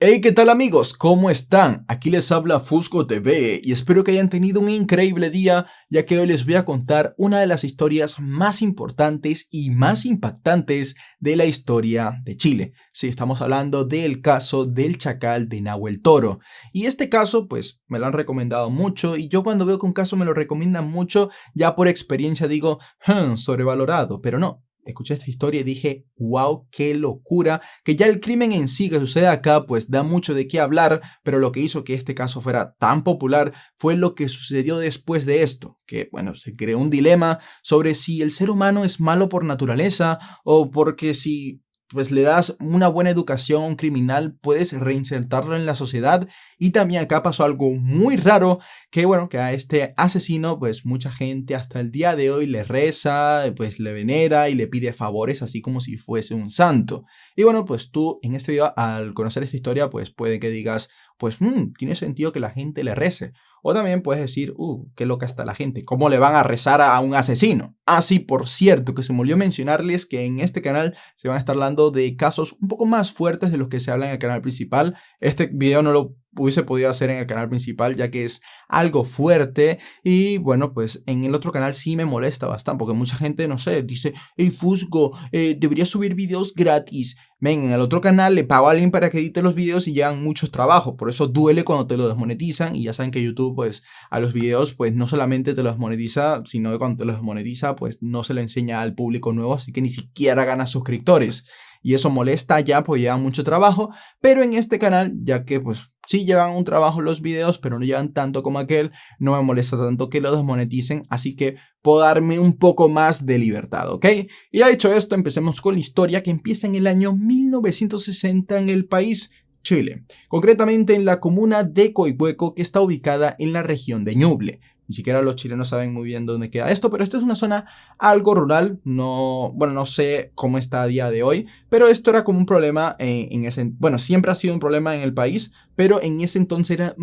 Hey, ¿qué tal amigos? ¿Cómo están? Aquí les habla Fusco TV y espero que hayan tenido un increíble día, ya que hoy les voy a contar una de las historias más importantes y más impactantes de la historia de Chile. Sí, estamos hablando del caso del Chacal de Nahuel Toro. Y este caso, pues, me lo han recomendado mucho y yo cuando veo que un caso me lo recomiendan mucho, ya por experiencia digo, sobrevalorado, pero no. Escuché esta historia y dije, wow, qué locura, que ya el crimen en sí que sucede acá pues da mucho de qué hablar, pero lo que hizo que este caso fuera tan popular fue lo que sucedió después de esto, que bueno, se creó un dilema sobre si el ser humano es malo por naturaleza o porque si pues le das una buena educación a un criminal puedes reinsertarlo en la sociedad. Y también acá pasó algo muy raro, que bueno, que a este asesino pues mucha gente hasta el día de hoy le reza, pues le venera y le pide favores así como si fuese un santo. Y bueno, pues tú en este video al conocer esta historia pues puede que digas, pues tiene sentido que la gente le rece. O también puedes decir, qué loca está la gente, ¿cómo le van a rezar a un asesino? Ah, sí, por cierto, que se me olvidó mencionarles que en este canal se van a estar hablando de casos un poco más fuertes de los que se habla en el canal principal. Este video no lo hubiese podido hacer en el canal principal ya que es algo fuerte y bueno, pues en el otro canal sí me molesta bastante porque mucha gente, no sé, dice, hey Fusco, deberías subir videos gratis. Ven, en el otro canal le pago a alguien para que edite los videos y llevan muchos trabajos, por eso duele cuando te lo desmonetizan y ya saben que YouTube pues a los videos pues no solamente te los desmonetiza, sino que cuando te los desmonetiza pues no se lo enseña al público nuevo, así que ni siquiera ganas suscriptores. Y eso molesta ya, pues llevan mucho trabajo, pero en este canal, ya que pues sí llevan un trabajo los videos, pero no llevan tanto como aquel, no me molesta tanto que lo desmoneticen, así que puedo darme un poco más de libertad, ¿ok? Y ya dicho esto, empecemos con la historia que empieza en el año 1960 en el país Chile, concretamente en la comuna de Coihueco que está ubicada en la región de Ñuble. Ni siquiera los chilenos saben muy bien dónde queda esto, pero esto es una zona algo rural, no sé cómo está a día de hoy, pero esto era como un problema siempre ha sido un problema en el país, pero en ese entonces era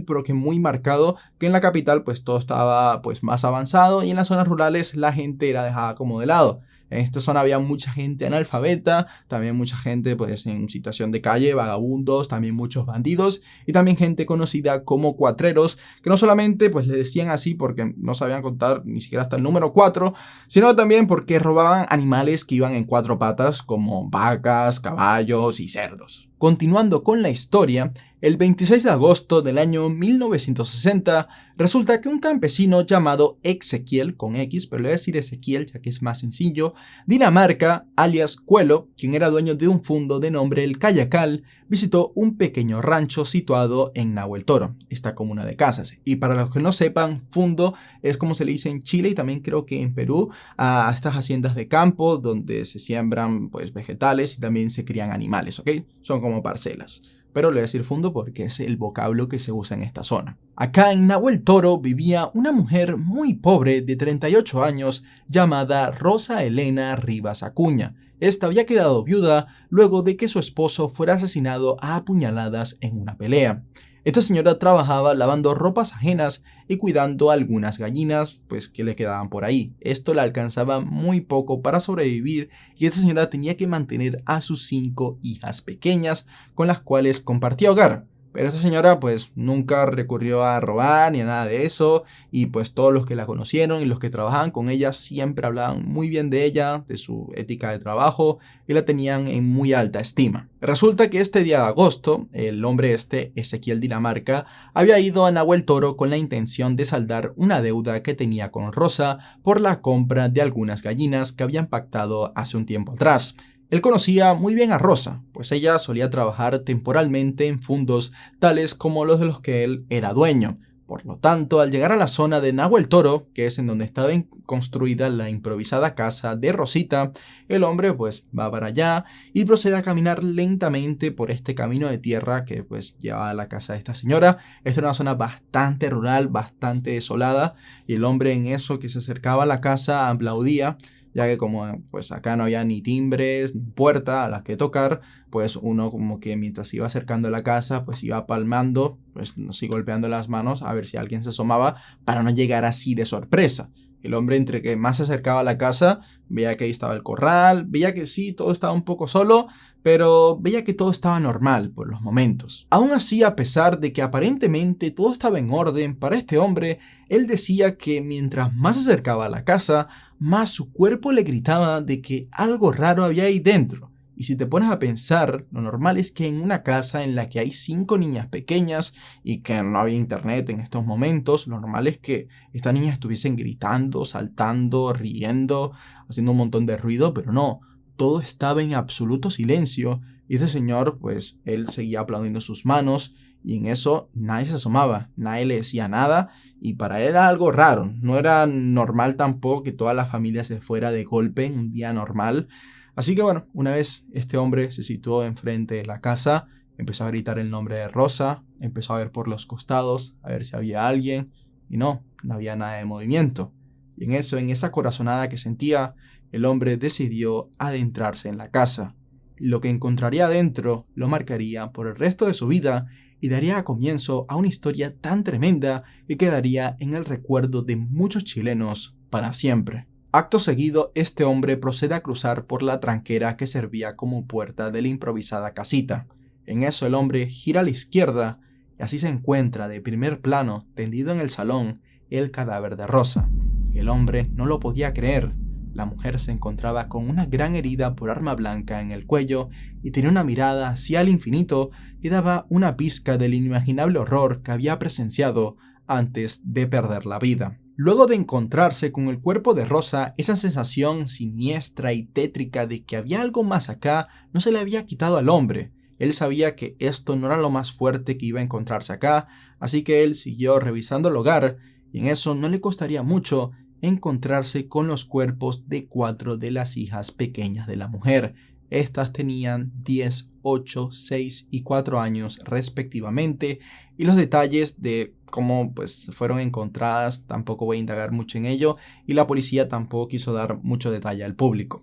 pero que muy marcado, que en la capital pues todo estaba pues más avanzado y en las zonas rurales la gente era dejada como de lado. En esta zona había mucha gente analfabeta, también mucha gente pues en situación de calle, vagabundos, también muchos bandidos y también gente conocida como cuatreros, que no solamente pues le decían así porque no sabían contar ni siquiera hasta el número 4, sino también porque robaban animales que iban en 4 patas como vacas, caballos y cerdos. Continuando con la historia, el 26 de agosto del año 1960, resulta que un campesino llamado Exequiel, con X, pero le voy a decir Ezequiel ya que es más sencillo, Dinamarca, alias Cuelo, quien era dueño de un fundo de nombre El Cayacal, visitó un pequeño rancho situado en Nahuel Toro, esta comuna de casas. Y para los que no sepan, fundo es como se le dice en Chile y también creo que en Perú, a estas haciendas de campo donde se siembran pues vegetales y también se crían animales, ¿ok? Son como parcelas. Pero le voy a decir fundo porque es el vocablo que se usa en esta zona. Acá en Nahuel Toro vivía una mujer muy pobre de 38 años llamada Rosa Elena Rivas Acuña. Esta había quedado viuda luego de que su esposo fuera asesinado a apuñaladas en una pelea. Esta señora trabajaba lavando ropas ajenas y cuidando algunas gallinas pues que le quedaban por ahí. Esto le alcanzaba muy poco para sobrevivir y esta señora tenía que mantener a sus 5 hijas pequeñas con las cuales compartía hogar. Pero esta señora pues nunca recurrió a robar ni a nada de eso y pues todos los que la conocieron y los que trabajaban con ella siempre hablaban muy bien de ella, de su ética de trabajo y la tenían en muy alta estima. Resulta que este día de agosto el hombre Ezequiel Dinamarca, había ido a Nahuel Toro con la intención de saldar una deuda que tenía con Rosa por la compra de algunas gallinas que habían pactado hace un tiempo atrás. Él conocía muy bien a Rosa, pues ella solía trabajar temporalmente en fundos tales como los de los que él era dueño. Por lo tanto, al llegar a la zona de Nahuel Toro, que es en donde estaba construida la improvisada casa de Rosita, el hombre pues va para allá y procede a caminar lentamente por este camino de tierra que pues lleva a la casa de esta señora. Esta era una zona bastante rural, bastante desolada y el hombre en eso que se acercaba a la casa aplaudía ya que como pues acá no había ni timbres ni puerta a las que tocar, pues uno como que mientras se iba acercando a la casa pues iba palmando, pues así golpeando las manos a ver si alguien se asomaba para no llegar así de sorpresa. El hombre entre que más se acercaba a la casa, veía que ahí estaba el corral, veía que sí, todo estaba un poco solo, pero veía que todo estaba normal por los momentos. Aún así, a pesar de que aparentemente todo estaba en orden para este hombre, él decía que mientras más se acercaba a la casa, más su cuerpo le gritaba de que algo raro había ahí dentro. Y si te pones a pensar, lo normal es que en una casa en la que hay 5 niñas pequeñas y que no había internet en estos momentos, lo normal es que estas niñas estuviesen gritando, saltando, riendo, haciendo un montón de ruido, pero no, todo estaba en absoluto silencio y ese señor, pues, él seguía aplaudiendo sus manos y en eso nadie se asomaba, nadie le decía nada y para él era algo raro, no era normal tampoco que toda la familia se fuera de golpe en un día normal. Así que bueno, una vez este hombre se situó enfrente de la casa, empezó a gritar el nombre de Rosa, empezó a ver por los costados, a ver si había alguien, y no había nada de movimiento. Y en eso, en esa corazonada que sentía, el hombre decidió adentrarse en la casa. Lo que encontraría adentro lo marcaría por el resto de su vida y daría comienzo a una historia tan tremenda que quedaría en el recuerdo de muchos chilenos para siempre. Acto seguido, este hombre procede a cruzar por la tranquera que servía como puerta de la improvisada casita. En eso el hombre gira a la izquierda y así se encuentra de primer plano, tendido en el salón, el cadáver de Rosa. El hombre no lo podía creer. La mujer se encontraba con una gran herida por arma blanca en el cuello y tenía una mirada hacia el infinito que daba una pizca del inimaginable horror que había presenciado antes de perder la vida. Luego de encontrarse con el cuerpo de Rosa, esa sensación siniestra y tétrica de que había algo más acá no se le había quitado al hombre. Él sabía que esto no era lo más fuerte que iba a encontrarse acá, así que él siguió revisando el hogar y en eso no le costaría mucho encontrarse con los cuerpos de 4 de las hijas pequeñas de la mujer. Estas tenían 10, 8, 6 y 4 años respectivamente y los detalles de cómo pues fueron encontradas tampoco voy a indagar mucho en ello y la policía tampoco quiso dar mucho detalle al público.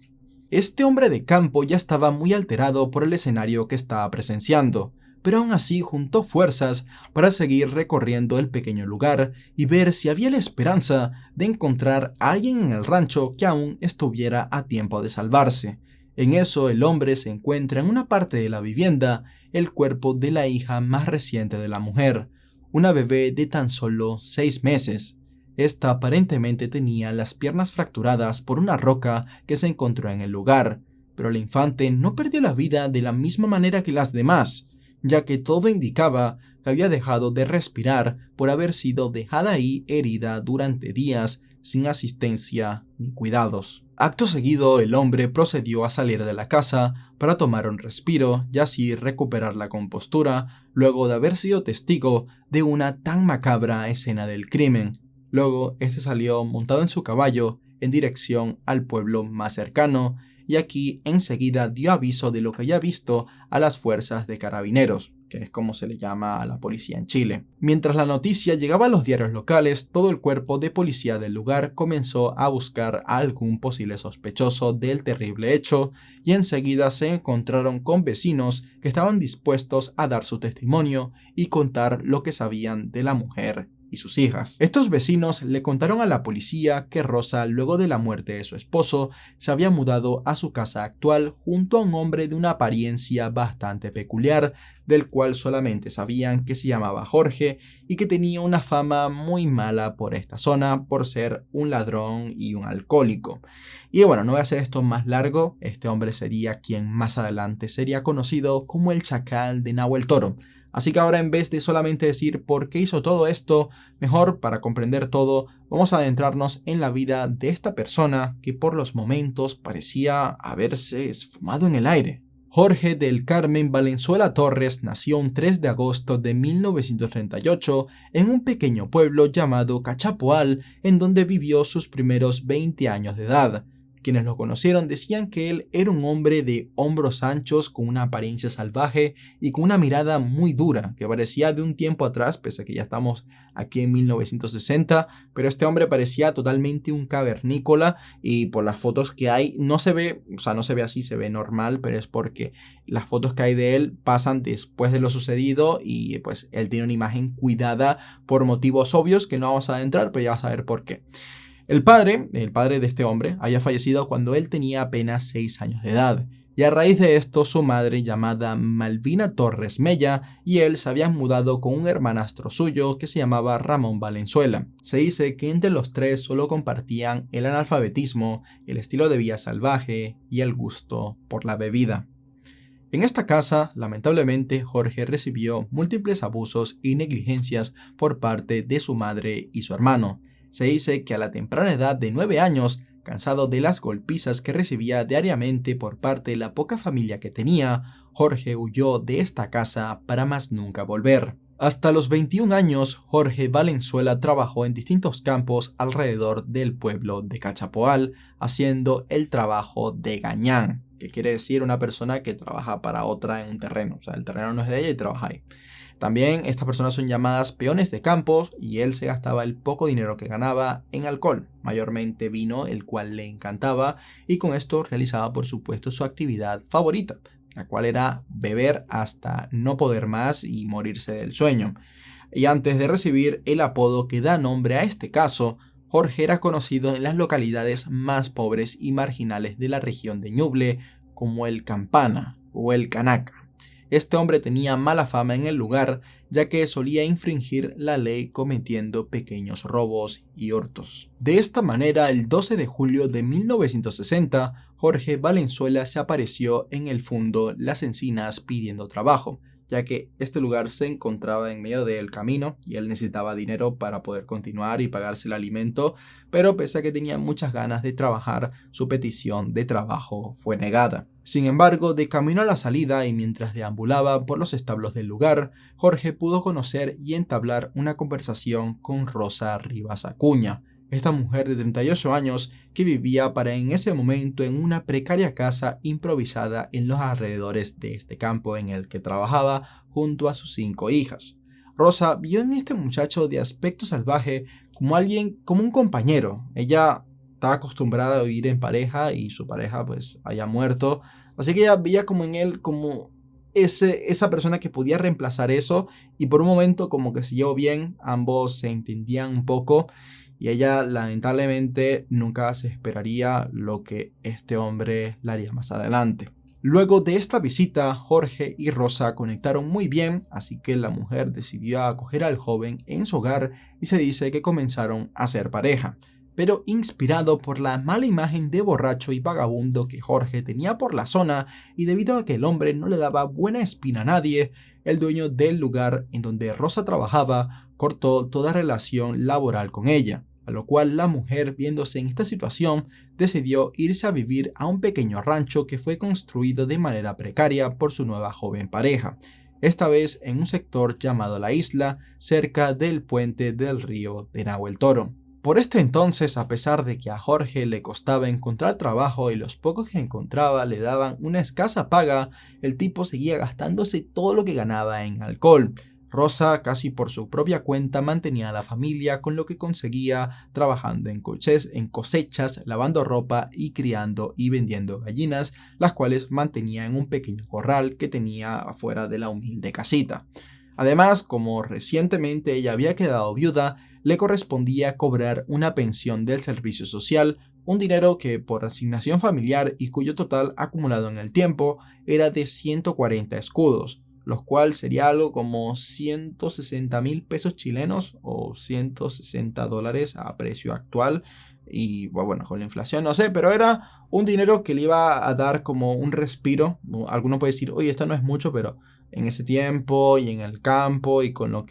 Este hombre de campo ya estaba muy alterado por el escenario que estaba presenciando, pero aún así juntó fuerzas para seguir recorriendo el pequeño lugar y ver si había la esperanza de encontrar a alguien en el rancho que aún estuviera a tiempo de salvarse. En eso el hombre se encuentra en una parte de la vivienda el cuerpo de la hija más reciente de la mujer, una bebé de tan solo 6 meses. Esta aparentemente tenía las piernas fracturadas por una roca que se encontró en el lugar, pero la infante no perdió la vida de la misma manera que las demás, ya que todo indicaba que había dejado de respirar por haber sido dejada ahí herida durante días sin asistencia ni cuidados. Acto seguido, el hombre procedió a salir de la casa para tomar un respiro y así recuperar la compostura luego de haber sido testigo de una tan macabra escena del crimen. Luego, este salió montado en su caballo en dirección al pueblo más cercano y aquí enseguida dio aviso de lo que había visto a las fuerzas de carabineros, que es como se le llama a la policía en Chile. Mientras la noticia llegaba a los diarios locales, todo el cuerpo de policía del lugar comenzó a buscar a algún posible sospechoso del terrible hecho y enseguida se encontraron con vecinos que estaban dispuestos a dar su testimonio y contar lo que sabían de la mujer y sus hijas. Estos vecinos le contaron a la policía que Rosa, luego de la muerte de su esposo, se había mudado a su casa actual junto a un hombre de una apariencia bastante peculiar, del cual solamente sabían que se llamaba Jorge y que tenía una fama muy mala por esta zona por ser un ladrón y un alcohólico. Y bueno, no voy a hacer esto más largo, este hombre sería quien más adelante sería conocido como el Chacal de Nahuel Toro. Así que ahora, en vez de solamente decir por qué hizo todo esto, mejor para comprender todo, vamos a adentrarnos en la vida de esta persona que por los momentos parecía haberse esfumado en el aire. Jorge del Carmen Valenzuela Torres nació un 3 de agosto de 1938 en un pequeño pueblo llamado Cachapoal, en donde vivió sus primeros 20 años de edad. Quienes lo conocieron decían que él era un hombre de hombros anchos, con una apariencia salvaje y con una mirada muy dura, que parecía de un tiempo atrás, pese a que ya estamos aquí en 1960, pero este hombre parecía totalmente un cavernícola y por las fotos que hay no se ve, o sea, no se ve así, se ve normal, pero es porque las fotos que hay de él pasan después de lo sucedido y pues él tiene una imagen cuidada por motivos obvios que no vamos a adentrar, pero ya vas a ver por qué. El padre de este hombre, había fallecido cuando él tenía apenas 6 años de edad, y a raíz de esto su madre, llamada Malvina Torres Mella, y él se habían mudado con un hermanastro suyo que se llamaba Ramón Valenzuela. Se dice que entre los tres solo compartían el analfabetismo, el estilo de vida salvaje y el gusto por la bebida. En esta casa, lamentablemente, Jorge recibió múltiples abusos y negligencias por parte de su madre y su hermano. Se dice que a la temprana edad de 9 años, cansado de las golpizas que recibía diariamente por parte de la poca familia que tenía, Jorge huyó de esta casa para más nunca volver. Hasta los 21 años, Jorge Valenzuela trabajó en distintos campos alrededor del pueblo de Cachapoal, haciendo el trabajo de gañán, que quiere decir una persona que trabaja para otra en un terreno. O sea, el terreno no es de ella y trabaja ahí. También estas personas son llamadas peones de campos y él se gastaba el poco dinero que ganaba en alcohol, mayormente vino, el cual le encantaba, y con esto realizaba por supuesto su actividad favorita, la cual era beber hasta no poder más y morirse del sueño. Y antes de recibir el apodo que da nombre a este caso, Jorge era conocido en las localidades más pobres y marginales de la región de Ñuble como el Campana o el Canaca. Este hombre tenía mala fama en el lugar, ya que solía infringir la ley cometiendo pequeños robos y hurtos. De esta manera, el 12 de julio de 1960, Jorge Valenzuela se apareció en el fundo Las Encinas pidiendo trabajo, ya que este lugar se encontraba en medio del camino y él necesitaba dinero para poder continuar y pagarse el alimento, pero pese a que tenía muchas ganas de trabajar, su petición de trabajo fue negada. Sin embargo, de camino a la salida y mientras deambulaba por los establos del lugar, Jorge pudo conocer y entablar una conversación con Rosa Rivas Acuña, esta mujer de 38 años que vivía para en ese momento en una precaria casa improvisada en los alrededores de este campo en el que trabajaba junto a sus 5 hijas. Rosa vio en este muchacho de aspecto salvaje como como un compañero. Ella estaba acostumbrada a vivir en pareja y su pareja pues haya muerto, así que ella veía como en él como esa persona que podía reemplazar eso, y por un momento como que se llevó bien, ambos se entendían un poco. Y ella lamentablemente nunca se esperaría lo que este hombre le haría más adelante. Luego de esta visita, Jorge y Rosa conectaron muy bien, así que la mujer decidió acoger al joven en su hogar y se dice que comenzaron a ser pareja. Pero inspirado por la mala imagen de borracho y vagabundo que Jorge tenía por la zona y debido a que el hombre no le daba buena espina a nadie, el dueño del lugar en donde Rosa trabajaba cortó toda relación laboral con ella. A lo cual la mujer, viéndose en esta situación, decidió irse a vivir a un pequeño rancho que fue construido de manera precaria por su nueva joven pareja, esta vez en un sector llamado La Isla, cerca del puente del río de Nahuel Toro. Por este entonces, a pesar de que a Jorge le costaba encontrar trabajo y los pocos que encontraba le daban una escasa paga, el tipo seguía gastándose todo lo que ganaba en alcohol. Rosa, casi por su propia cuenta, mantenía a la familia con lo que conseguía trabajando en cosechas, lavando ropa y criando y vendiendo gallinas, las cuales mantenía en un pequeño corral que tenía afuera de la humilde casita. Además, como recientemente ella había quedado viuda, le correspondía cobrar una pensión del servicio social, un dinero que por asignación familiar y cuyo total acumulado en el tiempo era de 140 escudos, los cuales sería algo como 160,000 pesos chilenos o $160 a precio actual. Y bueno, con la inflación no sé, pero era un dinero que le iba a dar como un respiro. Alguno puede decir, oye, esto no es mucho, pero en ese tiempo y en el campo y con lo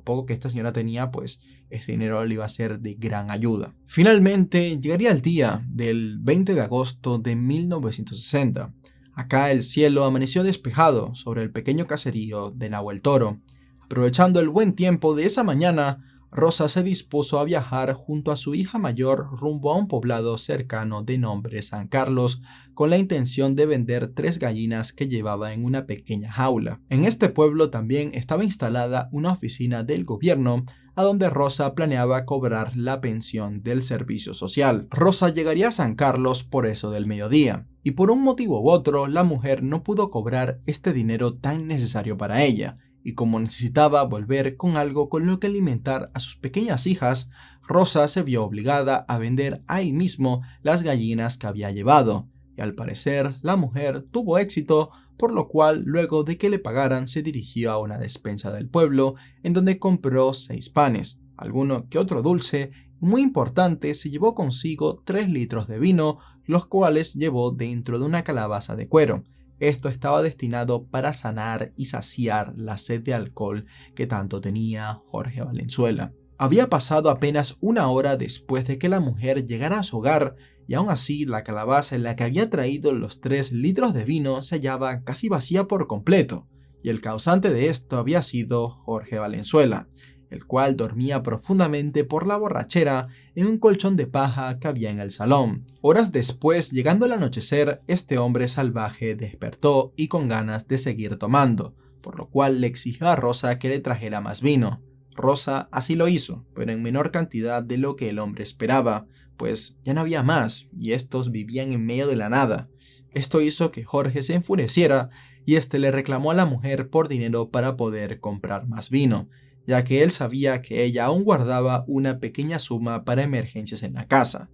poco que esta señora tenía, pues ese dinero le iba a ser de gran ayuda. Finalmente llegaría el día del 20 de agosto de 1960. Acá el cielo amaneció despejado sobre el pequeño caserío de Nahuel Toro. Aprovechando el buen tiempo de esa mañana, Rosa se dispuso a viajar junto a su hija mayor rumbo a un poblado cercano de nombre San Carlos, con la intención de vender 3 gallinas que llevaba en una pequeña jaula. En este pueblo también estaba instalada una oficina del gobierno, a donde Rosa planeaba cobrar la pensión del servicio social. Rosa llegaría a San Carlos por eso del mediodía, y por un motivo u otro la mujer no pudo cobrar este dinero tan necesario para ella, y como necesitaba volver con algo con lo que alimentar a sus pequeñas hijas, Rosa se vio obligada a vender ahí mismo las gallinas que había llevado, y al parecer la mujer tuvo éxito, por lo cual luego de que le pagaran se dirigió a una despensa del pueblo en donde compró 6 panes, alguno que otro dulce, y muy importante, se llevó consigo 3 litros de vino, los cuales llevó dentro de una calabaza de cuero. Esto estaba destinado para sanar y saciar la sed de alcohol que tanto tenía Jorge Valenzuela. Había pasado apenas 1 hora después de que la mujer llegara a su hogar, y aún así la calabaza en la que había traído los 3 litros de vino se hallaba casi vacía por completo, y el causante de esto había sido Jorge Valenzuela, el cual dormía profundamente por la borrachera en un colchón de paja que había en el salón. Horas después, llegando el anochecer, este hombre salvaje despertó y con ganas de seguir tomando, por lo cual le exigió a Rosa que le trajera más vino. Rosa así lo hizo, pero en menor cantidad de lo que el hombre esperaba, pues ya no había más, y estos vivían en medio de la nada. Esto hizo que Jorge se enfureciera, y este le reclamó a la mujer por dinero para poder comprar más vino, ya que él sabía que ella aún guardaba una pequeña suma para emergencias en la casa.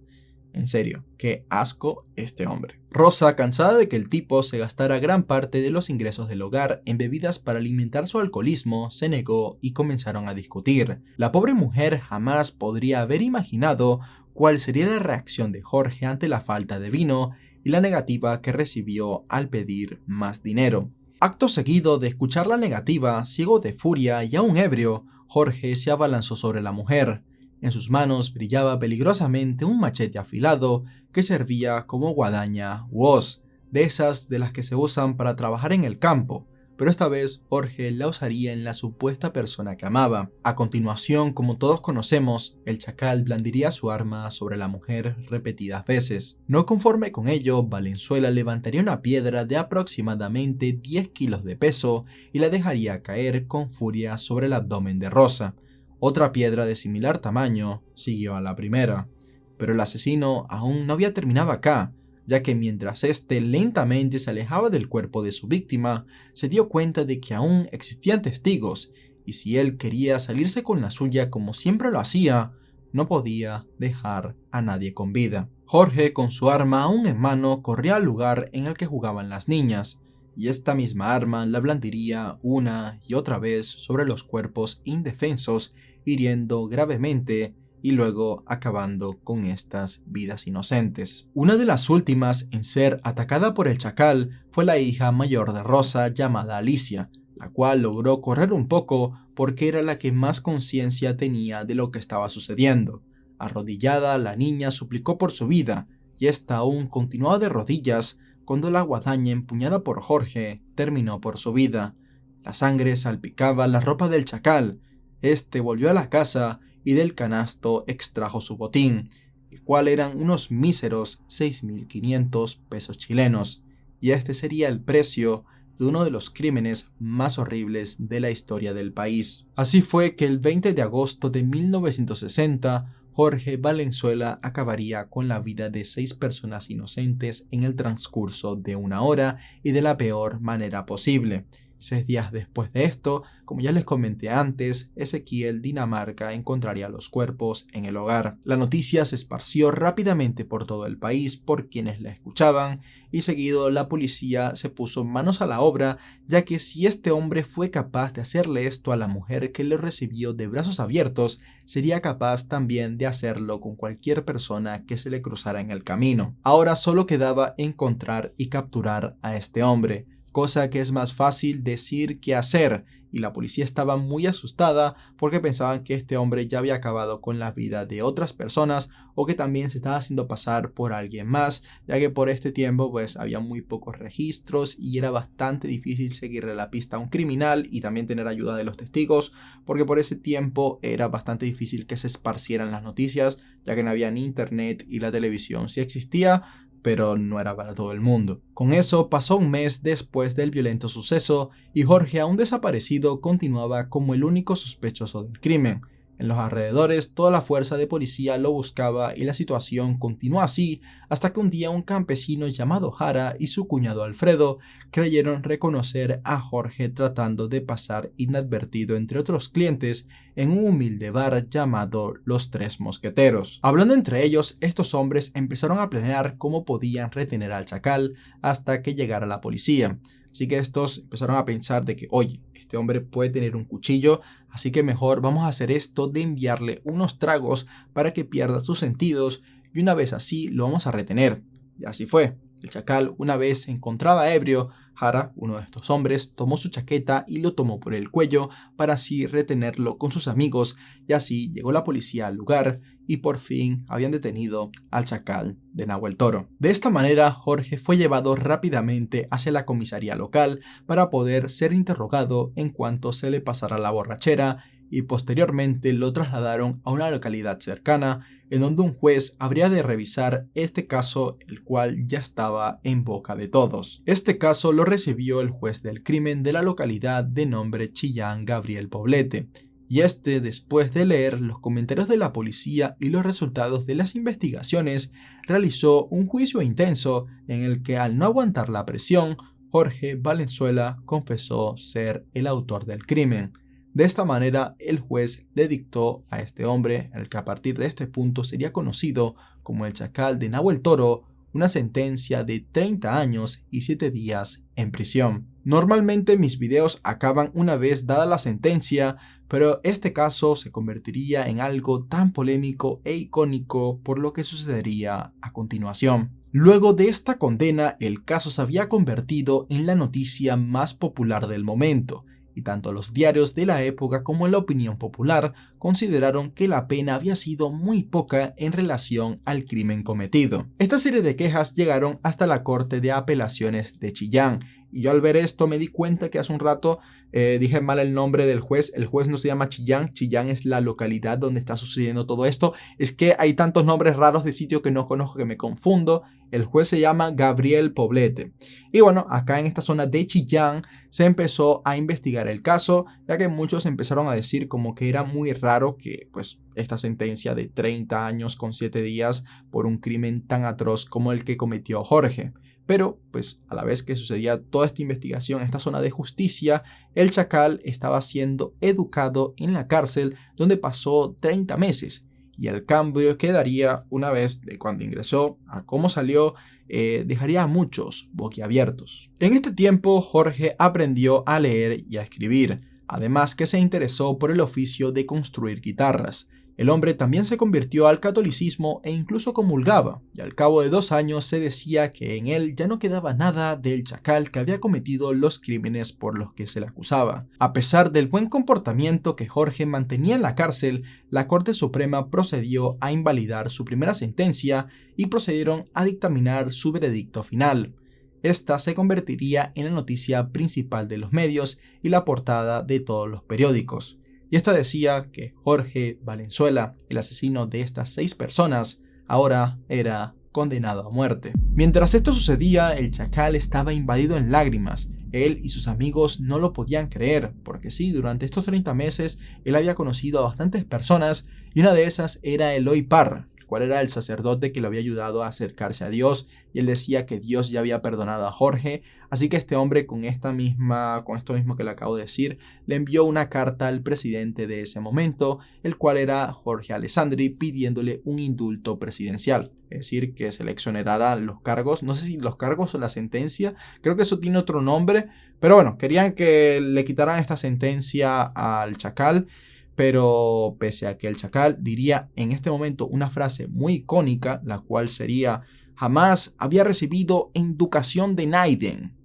En serio, qué asco este hombre. Rosa, cansada de que el tipo se gastara gran parte de los ingresos del hogar en bebidas para alimentar su alcoholismo, se negó y comenzaron a discutir. La pobre mujer jamás podría haber imaginado cuál sería la reacción de Jorge ante la falta de vino y la negativa que recibió al pedir más dinero. Acto seguido de escuchar la negativa, ciego de furia y aún ebrio, Jorge se abalanzó sobre la mujer. En sus manos brillaba peligrosamente un machete afilado que servía como guadaña u hoz, de esas de las que se usan para trabajar en el campo, pero esta vez Jorge la usaría en la supuesta persona que amaba. A continuación, como todos conocemos, el chacal blandiría su arma sobre la mujer repetidas veces. No conforme con ello, Valenzuela levantaría una piedra de aproximadamente 10 kilos de peso y la dejaría caer con furia sobre el abdomen de Rosa. Otra piedra de similar tamaño siguió a la primera, pero el asesino aún no había terminado acá, ya que mientras éste lentamente se alejaba del cuerpo de su víctima, se dio cuenta de que aún existían testigos, y si él quería salirse con la suya como siempre lo hacía, no podía dejar a nadie con vida. Jorge, con su arma aún en mano, corría al lugar en el que jugaban las niñas, y esta misma arma la blandiría una y otra vez sobre los cuerpos indefensos, hiriendo gravemente y luego acabando con estas vidas inocentes. Una de las últimas en ser atacada por el chacal fue la hija mayor de Rosa, llamada Alicia, la cual logró correr un poco porque era la que más conciencia tenía de lo que estaba sucediendo. Arrodillada, la niña suplicó por su vida, y esta aún continuaba de rodillas cuando la guadaña empuñada por Jorge terminó por su vida. La sangre salpicaba la ropa del chacal. Este volvió a la casa y del canasto extrajo su botín, el cual eran unos míseros 6.500 pesos chilenos, y este sería el precio de uno de los crímenes más horribles de la historia del país. Así fue que el 20 de agosto de 1960, Jorge Valenzuela acabaría con la vida de 6 personas inocentes en el transcurso de 1 hora y de la peor manera posible. 6 días después de esto, como ya les comenté antes, Ezequiel Dinamarca encontraría los cuerpos en el hogar. La noticia se esparció rápidamente por todo el país por quienes la escuchaban, y seguido la policía se puso manos a la obra, ya que si este hombre fue capaz de hacerle esto a la mujer que le recibió de brazos abiertos, sería capaz también de hacerlo con cualquier persona que se le cruzara en el camino. Ahora solo quedaba encontrar y capturar a este hombre, cosa que es más fácil decir que hacer, y la policía estaba muy asustada porque pensaban que este hombre ya había acabado con la vida de otras personas o que también se estaba haciendo pasar por alguien más, ya que por este tiempo pues había muy pocos registros y era bastante difícil seguirle la pista a un criminal y también tener ayuda de los testigos, porque por ese tiempo era bastante difícil que se esparcieran las noticias, ya que no había ni internet y la televisión sí existía, pero no era para todo el mundo. Con eso pasó un mes después del violento suceso y Jorge, aún desaparecido, continuaba como el único sospechoso del crimen. En los alrededores toda la fuerza de policía lo buscaba y la situación continuó así hasta que un día un campesino llamado Jara y su cuñado Alfredo creyeron reconocer a Jorge tratando de pasar inadvertido entre otros clientes en un humilde bar llamado Los Tres Mosqueteros. Hablando entre ellos, estos hombres empezaron a planear cómo podían retener al chacal hasta que llegara la policía. Así que estos empezaron a pensar de que, oye, este hombre puede tener un cuchillo, así que mejor vamos a hacer esto de enviarle unos tragos para que pierda sus sentidos y una vez así lo vamos a retener. Y así fue. El chacal, una vez se encontraba ebrio, Jara, uno de estos hombres, tomó su chaqueta y lo tomó por el cuello para así retenerlo con sus amigos y así llegó la policía al lugar y por fin habían detenido al chacal de Nahuel Toro. De esta manera, Jorge fue llevado rápidamente hacia la comisaría local para poder ser interrogado en cuanto se le pasara la borrachera y posteriormente lo trasladaron a una localidad cercana en donde un juez habría de revisar este caso, el cual ya estaba en boca de todos. Este caso lo recibió el juez del crimen de la localidad de nombre Chillán, Gabriel Poblete, y este, después de leer los comentarios de la policía y los resultados de las investigaciones, realizó un juicio intenso en el que, al no aguantar la presión, Jorge Valenzuela confesó ser el autor del crimen. De esta manera, el juez le dictó a este hombre, el que a partir de este punto sería conocido como el Chacal de Nahuel Toro, una sentencia de 30 años y 7 días en prisión. Normalmente mis videos acaban una vez dada la sentencia, pero este caso se convertiría en algo tan polémico e icónico por lo que sucedería a continuación. Luego de esta condena, el caso se había convertido en la noticia más popular del momento, y tanto los diarios de la época como la opinión popular consideraron que la pena había sido muy poca en relación al crimen cometido. Esta serie de quejas llegaron hasta la Corte de Apelaciones de Chillán, y yo al ver esto me di cuenta que hace un rato dije mal el nombre del juez. El juez no se llama Chillán, Chillán es la localidad donde está sucediendo todo esto. Es que hay tantos nombres raros de sitio que no conozco que me confundo. El juez se llama Gabriel Poblete. Y bueno, acá en esta zona de Chillán se empezó a investigar el caso, ya que muchos empezaron a decir como que era muy raro que pues esta sentencia de 30 años con 7 días por un crimen tan atroz como el que cometió Jorge. Pero, pues, a la vez que sucedía toda esta investigación en esta zona de justicia, el Chacal estaba siendo educado en la cárcel donde pasó 30 meses. Y el cambio que daría una vez de cuando ingresó a cómo salió, dejaría a muchos boquiabiertos. En este tiempo, Jorge aprendió a leer y a escribir, además que se interesó por el oficio de construir guitarras. El hombre también se convirtió al catolicismo e incluso comulgaba, y al cabo de 2 años se decía que en él ya no quedaba nada del chacal que había cometido los crímenes por los que se le acusaba. A pesar del buen comportamiento que Jorge mantenía en la cárcel, la Corte Suprema procedió a invalidar su primera sentencia y procedieron a dictaminar su veredicto final. Esta se convertiría en la noticia principal de los medios y la portada de todos los periódicos. Y esta decía que Jorge Valenzuela, el asesino de estas 6 personas, ahora era condenado a muerte. Mientras esto sucedía, el Chacal estaba invadido en lágrimas. Él y sus amigos no lo podían creer, porque sí, durante estos 30 meses él había conocido a bastantes personas y una de esas era Eloy Parra, el cual era el sacerdote que lo había ayudado a acercarse a Dios, y él decía que Dios ya había perdonado a Jorge. Así que este hombre, con esto mismo que le acabo de decir, le envió una carta al presidente de ese momento, el cual era Jorge Alessandri, pidiéndole un indulto presidencial. Es decir, que se le exonerara los cargos, no sé si los cargos o la sentencia, creo que eso tiene otro nombre, pero bueno, querían que le quitaran esta sentencia al Chacal. Pero pese a que el Chacal diría en este momento una frase muy icónica, la cual sería: jamás había recibido educación de Naiden.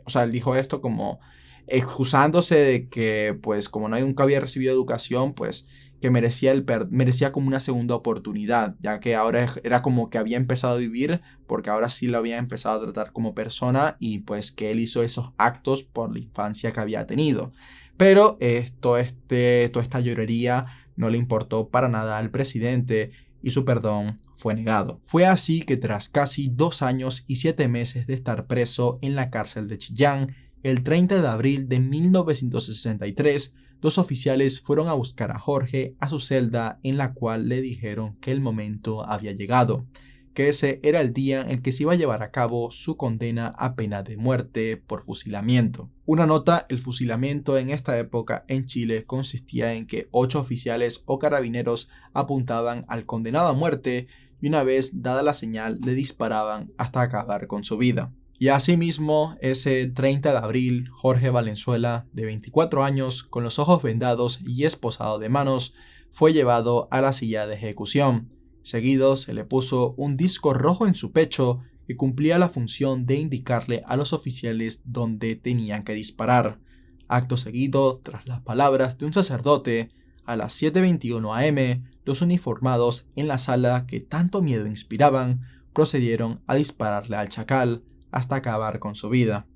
O sea, él dijo esto como excusándose de que pues como nunca había recibido educación, pues que merecía como una segunda oportunidad, ya que ahora era como que había empezado a vivir, porque ahora sí lo había empezado a tratar como persona y pues que él hizo esos actos por la infancia que había tenido. Pero toda esta llorería no le importó para nada al presidente y su perdón fue negado. Fue así que tras casi 2 años y 7 meses de estar preso en la cárcel de Chillán, el 30 de abril de 1963, 2 oficiales fueron a buscar a Jorge a su celda, en la cual le dijeron que el momento había llegado, que ese era el día en que se iba a llevar a cabo su condena a pena de muerte por fusilamiento. Una nota: el fusilamiento en esta época en Chile consistía en que 8 oficiales o carabineros apuntaban al condenado a muerte y una vez dada la señal le disparaban hasta acabar con su vida. Y asimismo, ese 30 de abril, Jorge Valenzuela, de 24 años, con los ojos vendados y esposado de manos, fue llevado a la silla de ejecución. Seguido se le puso un disco rojo en su pecho que cumplía la función de indicarle a los oficiales dónde tenían que disparar. Acto seguido, tras las palabras de un sacerdote, a las 7:21 am, los uniformados en la sala que tanto miedo inspiraban procedieron a dispararle al chacal hasta acabar con su vida.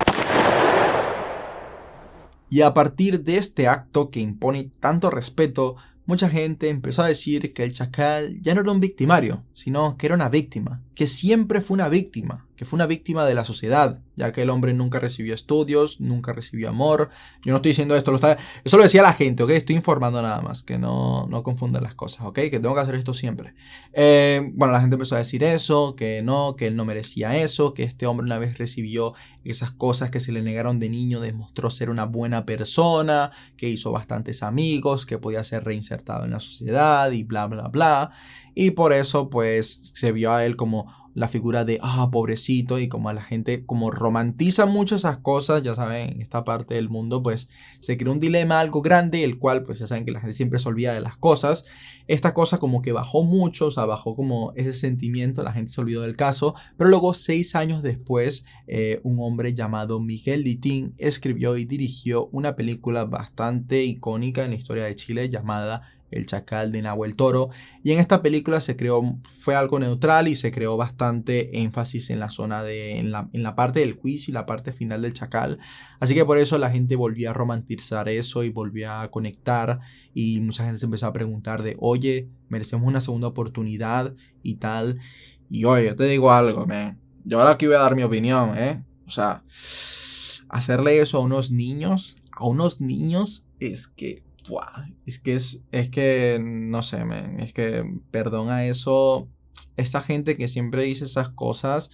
Y a partir de este acto que impone tanto respeto, mucha gente empezó a decir que el chacal ya no era un victimario, sino que era una víctima, que siempre fue una víctima, que fue una víctima de la sociedad, ya que el hombre nunca recibió estudios, nunca recibió amor. Yo no estoy diciendo esto, eso lo decía la gente, ¿ok? Estoy informando nada más, que no confundan las cosas, ¿ok? Que tengo que hacer esto siempre. Bueno, la gente empezó a decir eso, que él no merecía eso, que este hombre una vez recibió esas cosas que se le negaron de niño, demostró ser una buena persona, que hizo bastantes amigos, que podía ser reinsertado en la sociedad y bla, bla, bla. Y por eso pues se vio a él como la figura de pobrecito, y como a la gente como romantiza mucho esas cosas, ya saben, en esta parte del mundo pues se creó un dilema algo grande, el cual pues ya saben que la gente siempre se olvida de las cosas. Esta cosa como que bajó mucho, o sea, bajó como ese sentimiento, la gente se olvidó del caso, pero luego 6 años después un hombre llamado Miguel Litín escribió y dirigió una película bastante icónica en la historia de Chile llamada El Chacal de Nahuel Toro, y en esta película fue algo neutral y se creó bastante énfasis en la zona en la parte del juicio y la parte final del chacal, así que por eso la gente volvió a romantizar eso y volvió a conectar, y mucha gente se empezó a preguntar de oye, merecemos una segunda oportunidad y tal. Y oye, yo te digo algo, man. Yo ahora aquí voy a dar mi opinión, o sea, hacerle eso a unos niños es que es que, no sé, man, es que, perdón a eso, esta gente que siempre dice esas cosas,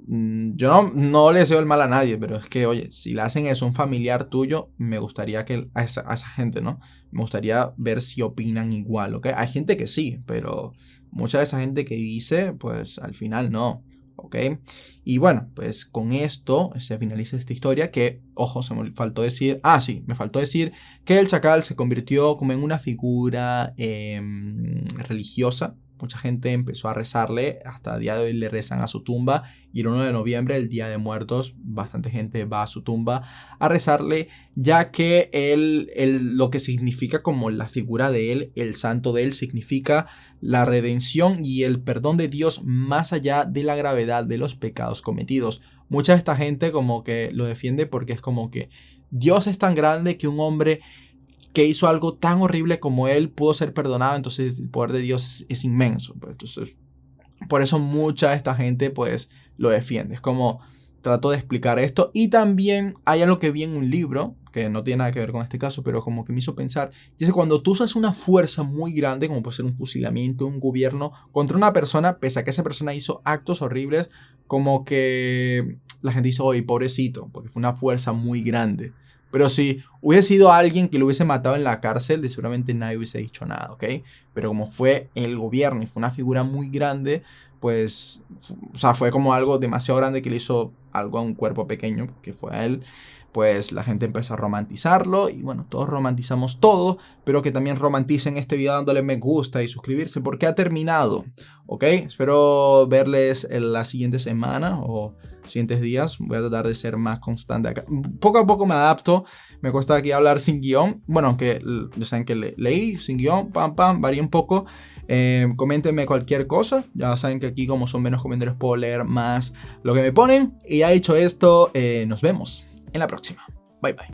yo no le deseo el mal a nadie, pero es que, oye, si le hacen eso a un familiar tuyo, me gustaría que a esa gente, ¿no? Me gustaría ver si opinan igual, ¿ok? Hay gente que sí, pero mucha de esa gente que dice, pues al final no. ¿Ok? Y bueno, pues con esto se finaliza esta historia que, ojo, me faltó decir que el chacal se convirtió como en una figura religiosa. Mucha gente empezó a rezarle, hasta a día de hoy le rezan a su tumba, y el 1 de noviembre, el Día de Muertos, bastante gente va a su tumba a rezarle, ya que lo que significa como la figura de él, el santo de él, significa la redención y el perdón de Dios más allá de la gravedad de los pecados cometidos. Mucha de esta gente como que lo defiende porque es como que Dios es tan grande que un hombre que hizo algo tan horrible como él pudo ser perdonado, entonces el poder de Dios es inmenso. Entonces, por eso mucha de esta gente pues lo defiende. Es como trato de explicar esto. Y también hay algo que vi en un libro que no tiene nada que ver con este caso, pero como que me hizo pensar, y es que cuando tú usas una fuerza muy grande, como puede ser un fusilamiento, un gobierno, contra una persona, pese a que esa persona hizo actos horribles, como que la gente dice, oye, pobrecito, porque fue una fuerza muy grande. Pero si hubiese sido alguien que lo hubiese matado en la cárcel, seguramente nadie hubiese dicho nada, ¿ok? Pero como fue el gobierno y fue una figura muy grande, pues, o sea, fue como algo demasiado grande que le hizo algo a un cuerpo pequeño, que fue a él, pues la gente empezó a romantizarlo. Y bueno, todos romantizamos todo, pero que también romanticen este video dándole me gusta y suscribirse, porque ha terminado, ¿ok? Espero verles en la siguiente semana o siguientes días. Voy a tratar de ser más constante acá. Poco a poco me adapto. Me cuesta aquí hablar sin guión. Bueno, aunque ya saben que leí sin guión, varía un poco. Coméntenme cualquier cosa. Ya saben que aquí, como son menos comentarios, puedo leer más lo que me ponen. Y ya dicho esto, nos vemos en la próxima. Bye bye.